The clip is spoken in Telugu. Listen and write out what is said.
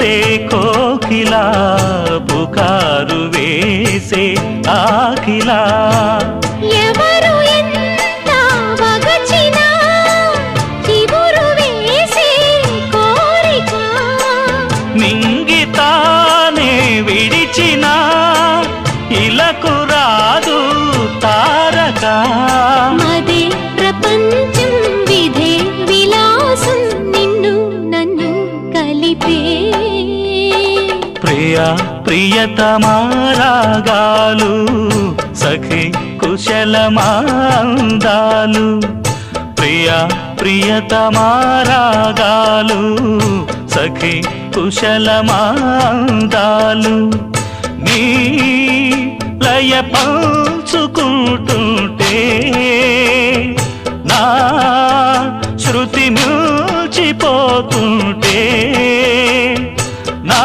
చేసే కోకిలా పుకారు వేసే ఆకిలా ఎవరు ఎంత వగచినా చివురు వేసే కోరిక నింగితానే విడిచిన ఇలకు రాదు తారక మదే ప్రపంచం విధే విలాసం నిన్ను నన్ను కలిపే ప్రియా ప్రియతమారాగాలు సఖి కుశలమాందాలు ప్రియా ప్రియతమారాగాలు సఖి కుశలమాందాలు నీ లయ పంచుకుంటుంటే నా శృతి మిల్చిపోతుంటే నా